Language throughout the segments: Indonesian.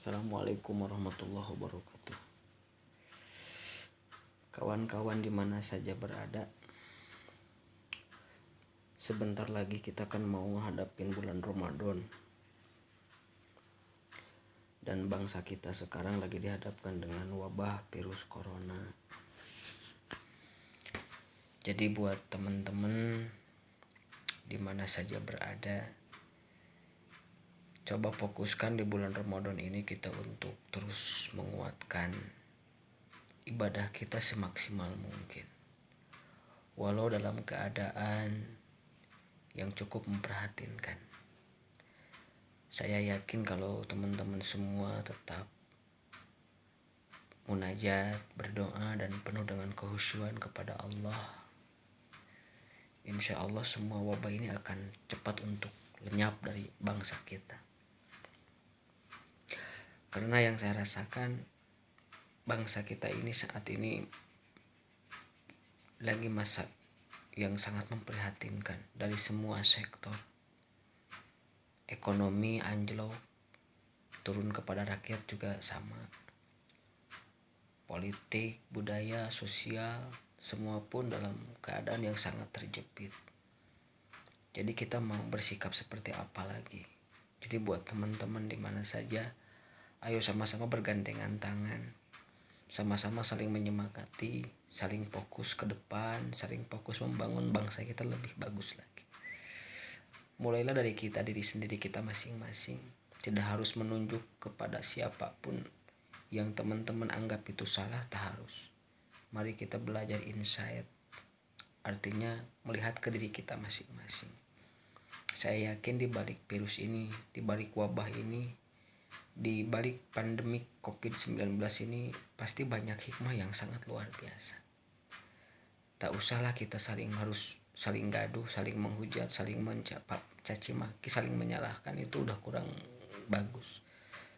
Assalamualaikum warahmatullahi wabarakatuh. Kawan-kawan di mana saja berada, sebentar lagi kita kan mau menghadapin bulan Ramadan. Dan bangsa kita sekarang lagi dihadapkan dengan wabah virus corona. Jadi buat teman-teman di mana saja berada, coba fokuskan di bulan Ramadan ini kita untuk terus menguatkan ibadah kita semaksimal mungkin. Walau dalam keadaan yang cukup memprihatinkan. Saya yakin kalau teman-teman semua tetap munajat, berdoa dan penuh dengan kehusyuan kepada Allah, insya Allah semua wabah ini akan cepat untuk lenyap dari bangsa kita. Karena yang saya rasakan, bangsa kita ini saat ini lagi masa yang sangat memprihatinkan dari semua sektor. Ekonomi anjlok, turun kepada rakyat juga sama. Politik, budaya, sosial, semua pun dalam keadaan yang sangat terjepit. Jadi kita mau bersikap seperti apa lagi? Jadi buat teman-teman di mana saja, ayo sama-sama bergandengan tangan, sama-sama saling menyemangati, saling fokus ke depan, saling fokus membangun bangsa kita lebih bagus lagi. Mulailah dari kita, diri sendiri kita masing-masing. Tidak harus menunjuk kepada siapapun yang teman-teman anggap itu salah, tak harus. Mari kita belajar insight, artinya melihat ke diri kita masing-masing. Saya yakin di balik virus ini, di balik wabah ini, di balik pandemi COVID-19 ini pasti banyak hikmah yang sangat luar biasa. Tak usahlah kita saling gaduh, saling menghujat, saling mencaci maki, saling menyalahkan, itu udah kurang bagus.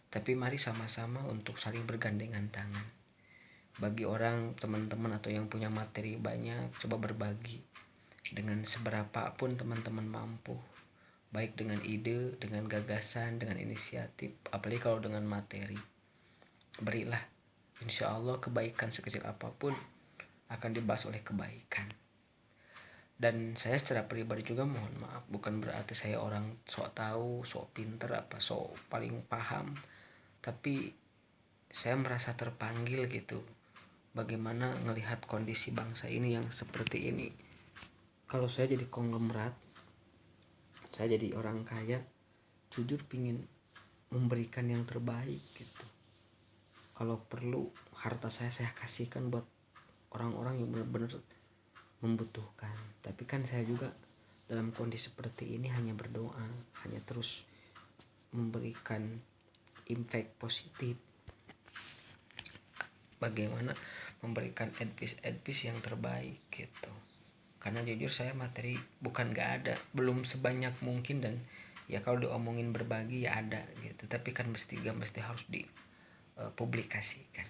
Tapi mari sama-sama untuk saling bergandengan tangan. Bagi orang, teman-teman atau yang punya materi banyak, coba berbagi dengan seberapa pun teman-teman mampu. Baik dengan ide, dengan gagasan, dengan inisiatif, apalagi kalau dengan materi. Berilah, insya Allah kebaikan sekecil apapun akan dibalas oleh kebaikan. Dan saya secara pribadi juga mohon maaf, bukan berarti saya orang sok tahu, sok pinter, sok paling paham. Tapi saya merasa terpanggil gitu, bagaimana ngelihat kondisi bangsa ini yang seperti ini. Kalau saya jadi konglomerat, saya jadi orang kaya, jujur pingin memberikan yang terbaik gitu. Kalau perlu harta saya kasihkan buat orang-orang yang benar-benar membutuhkan. Tapi kan saya juga dalam kondisi seperti ini hanya berdoa, hanya terus memberikan impact positif. Bagaimana memberikan advice yang terbaik gitu. Karena jujur saya materi bukan gak ada, belum sebanyak mungkin, dan ya kalau diomongin berbagi ya ada gitu. Tapi kan mesti harus dipublikasikan.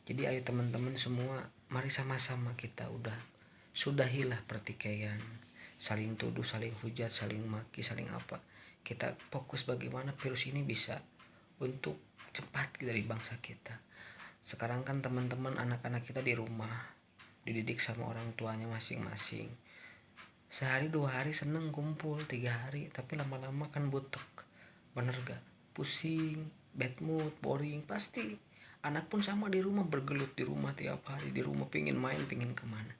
Jadi ayo teman-teman semua, mari sama-sama kita sudahilah pertikaian, saling tuduh, saling hujat, saling maki, saling apa. Kita fokus bagaimana virus ini bisa untuk cepat dari bangsa kita. Sekarang kan teman-teman, anak-anak kita di rumah, dididik sama orang tuanya masing-masing. Sehari 2 hari seneng kumpul, 3 hari, tapi lama-lama kan butek. Bener gak? Pusing, bad mood, boring, pasti. Anak pun sama di rumah, bergelut di rumah tiap hari, di rumah pingin main, pingin kemana.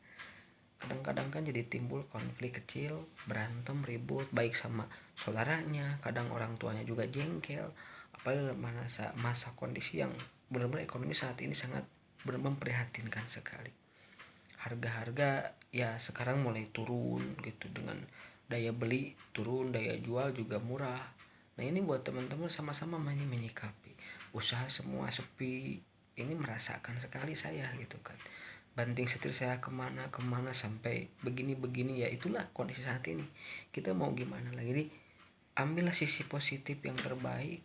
Kadang-kadang kan jadi timbul konflik kecil, berantem, ribut, baik sama saudaranya, kadang orang tuanya juga jengkel. Apalagi dalam masa kondisi yang benar-benar ekonomi saat ini sangat memprihatinkan sekali. Harga-harga ya sekarang mulai turun gitu, dengan daya beli turun, daya jual juga murah. Nah ini buat teman-teman sama-sama menyikapi. Usaha semua sepi, ini merasakan sekali saya gitu kan. Banting setir saya kemana sampai begini ya, itulah kondisi saat ini. Kita mau gimana lagi? Jadi ambillah sisi positif yang terbaik,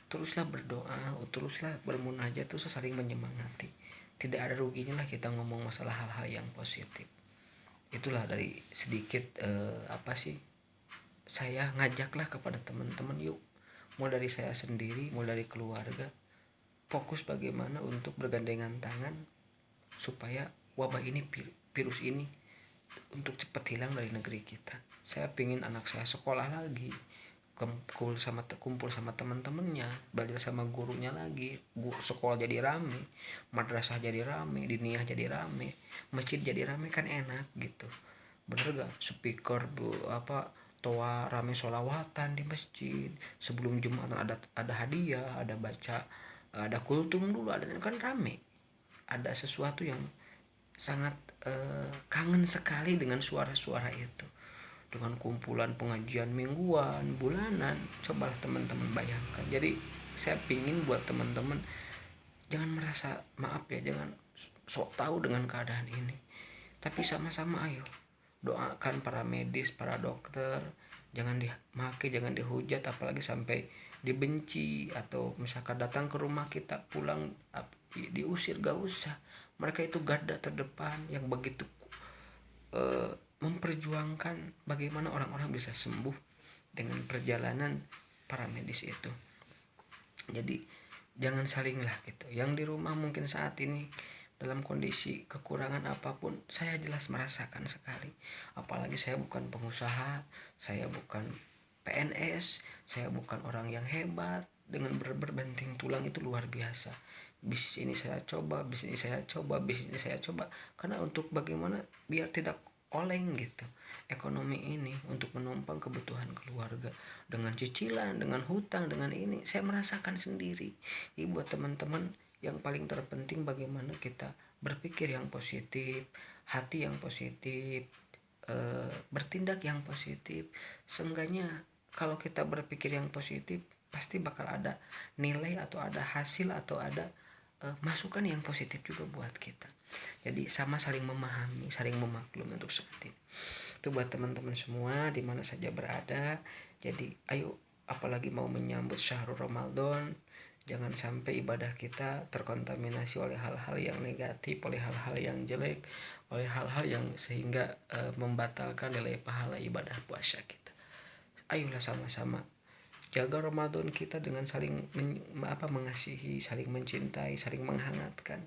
teruslah berdoa, teruslah bermunajat, teruslah saling menyemangati. Tidak ada ruginya lah kita ngomong masalah hal-hal yang positif. Itulah dari sedikit saya ngajaklah kepada teman-teman, yuk mulai dari saya sendiri, mulai dari keluarga, fokus bagaimana untuk bergandengan tangan supaya wabah ini, virus ini untuk cepat hilang dari negeri kita. Saya pingin anak saya sekolah lagi, kumpul sama teman-temannya, belajar sama gurunya lagi, sekolah jadi rame, madrasah jadi rame, diniyah jadi rame, masjid jadi rame, kan enak gitu. Bener gak? Speaker toa rame solawatan di masjid, sebelum Jumatan ada hadiah, ada baca, ada kultum dulu, ada, kan rame. Ada sesuatu yang sangat kangen sekali dengan suara-suara itu, dengan kumpulan pengajian mingguan, bulanan. Cobalah teman-teman bayangkan. Jadi saya pingin buat teman-teman jangan merasa, maaf ya, jangan sok tahu dengan keadaan ini, tapi sama-sama ayo doakan para medis, para dokter, jangan dimaki, jangan dihujat, apalagi sampai dibenci, atau misalkan datang ke rumah kita pulang diusir. Gak usah, mereka itu garda terdepan yang begitu memperjuangkan bagaimana orang-orang bisa sembuh dengan perjalanan para medis itu. Jadi jangan salinglah gitu. Yang di rumah mungkin saat ini dalam kondisi kekurangan apapun, saya jelas merasakan sekali. Apalagi saya bukan pengusaha, saya bukan PNS, saya bukan orang yang hebat dengan berbenting tulang itu luar biasa. Bisnis ini saya coba, bisnis ini saya coba, karena untuk bagaimana biar tidak oleng gitu ekonomi ini, untuk menumpang kebutuhan keluarga dengan cicilan, dengan hutang, dengan ini saya merasakan sendiri. Jadi buat teman-teman, yang paling terpenting bagaimana kita berpikir yang positif, hati yang positif, bertindak yang positif. Seenggaknya kalau kita berpikir yang positif, pasti bakal ada nilai atau ada hasil atau ada masukan yang positif juga buat kita. Jadi sama saling memahami, saling memaklumi untuk saat ini. Itu buat teman-teman semua di mana saja berada. Jadi ayo, apalagi mau menyambut syahrul Ramadan, jangan sampai ibadah kita terkontaminasi oleh hal-hal yang negatif, oleh hal-hal yang jelek, oleh hal-hal yang sehingga membatalkan nilai pahala ibadah puasa kita. Ayolah sama-sama jaga Ramadan kita dengan saling mengasihi, saling mencintai, saling menghangatkan.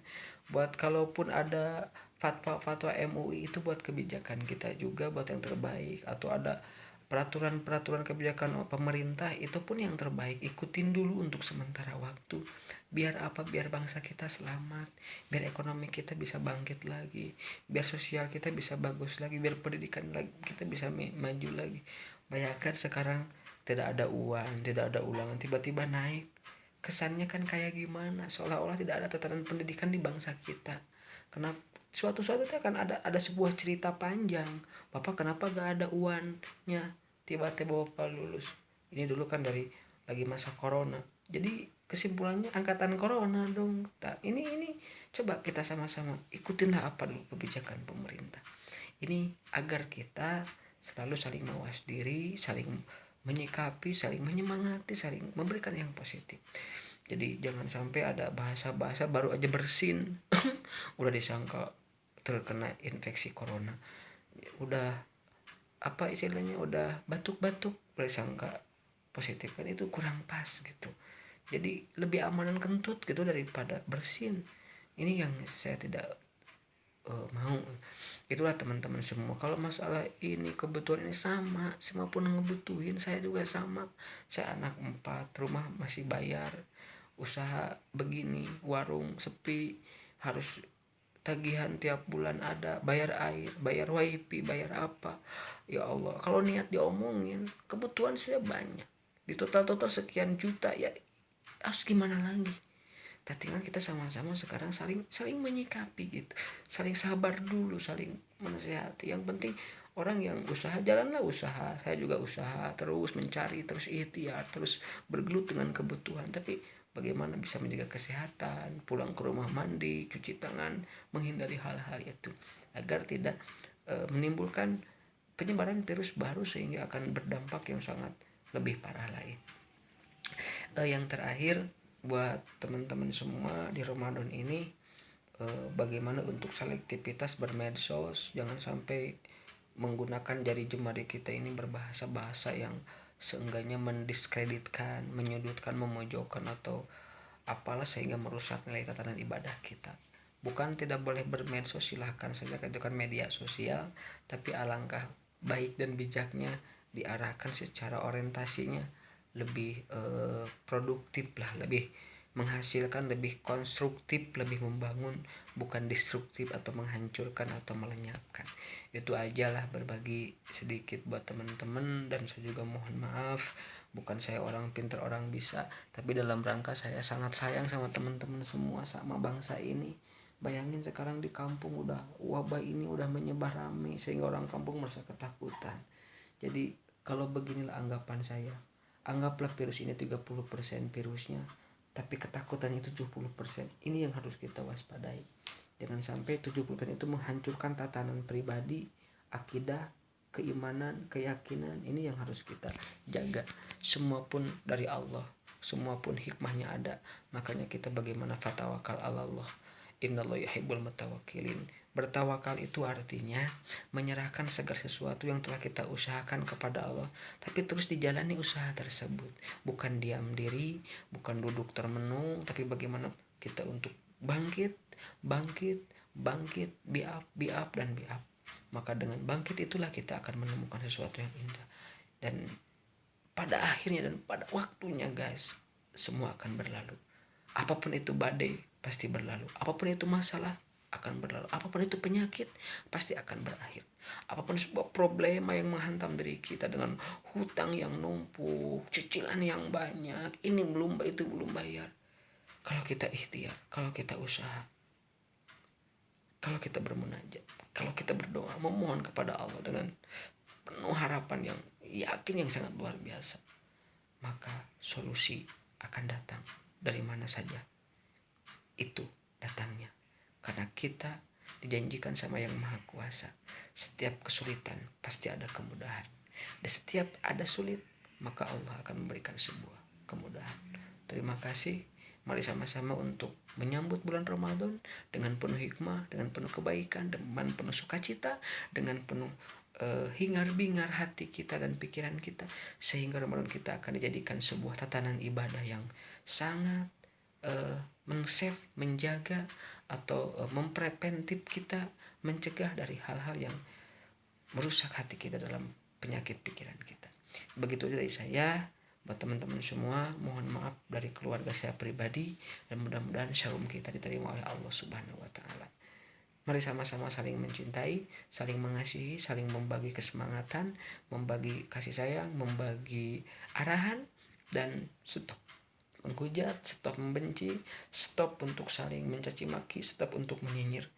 Buat kalaupun ada fatwa-fatwa MUI itu buat kebijakan kita juga, buat yang terbaik. Atau ada peraturan-peraturan kebijakan pemerintah, itu pun yang terbaik, ikutin dulu untuk sementara waktu. Biar apa? Biar bangsa kita selamat, biar ekonomi kita bisa bangkit lagi, biar sosial kita bisa bagus lagi, biar pendidikan kita bisa maju lagi. Bayangkan sekarang tidak ada uang, tidak ada ulangan, tiba-tiba naik. Kesannya kan kayak gimana? Seolah-olah tidak ada tatanan pendidikan di bangsa kita. Kenapa? Suatu-suatu itu akan ada sebuah cerita panjang. Bapak kenapa gak ada uangnya? Tiba-tiba bapak lulus. Ini dulu kan dari lagi masa corona. Jadi kesimpulannya angkatan corona dong. Ini coba kita sama-sama ikutinlah apa dulu kebijakan pemerintah. Ini agar kita selalu saling mawas diri, saling menyikapi, saling menyemangati, saling memberikan yang positif. Jadi jangan sampai ada bahasa-bahasa baru aja bersin udah disangka terkena infeksi corona, udah apa istilahnya, udah batuk-batuk udah disangka positif, kan itu kurang pas gitu. Jadi lebih amanan kentut gitu daripada bersin. Ini yang saya tidak mau. Itulah teman-teman semua, kalau masalah ini kebutuhan ini sama, semua pun ngebutuhin, saya juga sama. Saya anak 4, rumah masih bayar, usaha begini, warung sepi, harus tagihan tiap bulan ada, bayar air, bayar wifi, bayar apa. Ya Allah, kalau niat diomongin kebutuhan sudah banyak, di total sekian juta, ya harus gimana lagi. Tinggal kita sama-sama sekarang saling menyikapi gitu, saling sabar dulu, saling menasehati. Yang penting orang yang usaha, jalanlah usaha, saya juga usaha, terus mencari, terus ikhtiar, terus bergelut dengan kebutuhan. Tapi bagaimana bisa menjaga kesehatan, pulang ke rumah mandi, cuci tangan, menghindari hal-hal itu agar tidak menimbulkan penyebaran virus baru sehingga akan berdampak yang sangat lebih parah lain. Yang terakhir buat teman-teman semua di Ramadan ini, bagaimana untuk selektivitas bermedsos, jangan sampai menggunakan jari jemari kita ini berbahasa-bahasa yang seenggaknya mendiskreditkan, menyudutkan, memojokkan atau apalah sehingga merusak nilai tatanan ibadah kita. Bukan tidak boleh bermedsos, silahkan saja, itu kan media sosial, tapi alangkah baik dan bijaknya diarahkan secara orientasinya lebih produktif lah, lebih menghasilkan, lebih konstruktif, lebih membangun, bukan destruktif atau menghancurkan atau melenyapkan. Itu aja lah, berbagi sedikit buat teman-teman, dan saya juga mohon maaf, bukan saya orang pintar orang bisa, tapi dalam rangka saya sangat sayang sama teman-teman semua, sama bangsa ini. Bayangin sekarang di kampung udah wabah ini udah menyebar rame sehingga orang kampung merasa ketakutan. Jadi kalau beginilah anggapan saya, anggaplah virus ini 30% virusnya, tapi ketakutannya 70%. Ini yang harus kita waspadai. Jangan sampai 70% itu menghancurkan tatanan pribadi, akidah, keimanan, keyakinan. Ini yang harus kita jaga. Semua pun dari Allah, semua pun hikmahnya ada. Makanya kita bagaimana fatawakal ala Allah, innallaha yuhibbul mutawakkilin. Bertawakal itu artinya menyerahkan segala sesuatu yang telah kita usahakan kepada Allah, tapi terus dijalani usaha tersebut. Bukan diam diri, bukan duduk termenung, tapi bagaimana kita untuk bangkit, be up dan be up. Maka dengan bangkit itulah kita akan menemukan sesuatu yang indah. Dan pada akhirnya dan pada waktunya guys, semua akan berlalu. Apapun itu badai pasti berlalu. Apapun itu masalah akan berlalu. Apapun itu penyakit pasti akan berakhir. Apapun sebuah problema yang menghantam diri kita dengan hutang yang numpuk, cicilan yang banyak, ini belum, itu belum bayar. Kalau kita ikhtiar, kalau kita usaha, kalau kita bermunajat, kalau kita berdoa, memohon kepada Allah dengan penuh harapan yang yakin, yang sangat luar biasa, maka solusi akan datang dari mana saja. Itu datangnya karena kita dijanjikan sama Yang Maha Kuasa, setiap kesulitan pasti ada kemudahan, dan setiap ada sulit maka Allah akan memberikan sebuah kemudahan. Terima kasih. Mari sama-sama untuk menyambut bulan Ramadan dengan penuh hikmah, dengan penuh kebaikan, dengan penuh sukacita, dengan penuh hingar-bingar hati kita dan pikiran kita, sehingga Ramadan kita akan dijadikan sebuah tatanan ibadah yang sangat men-save, menjaga atau mempreventif kita, mencegah dari hal-hal yang merusak hati kita dalam penyakit pikiran kita. Begitu aja dari saya. Buat teman-teman semua, mohon maaf dari keluarga saya pribadi, dan mudah-mudahan syaum kita diterima oleh Allah Subhanahu wa taala. Mari sama-sama saling mencintai, saling mengasihi, saling membagi kesemangatan, membagi kasih sayang, membagi arahan, dan stop menghujat, stop membenci, stop untuk saling mencaci maki, stop untuk menyinyir.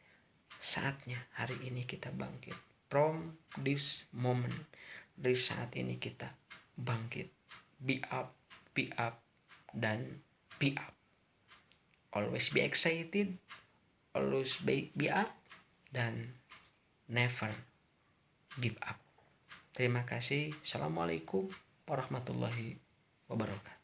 Saatnya hari ini kita bangkit. From this moment, dari saat ini kita bangkit. Be up, dan be up. Always be excited, always be up, dan never give up. Terima kasih. Assalamualaikum warahmatullahi wabarakatuh.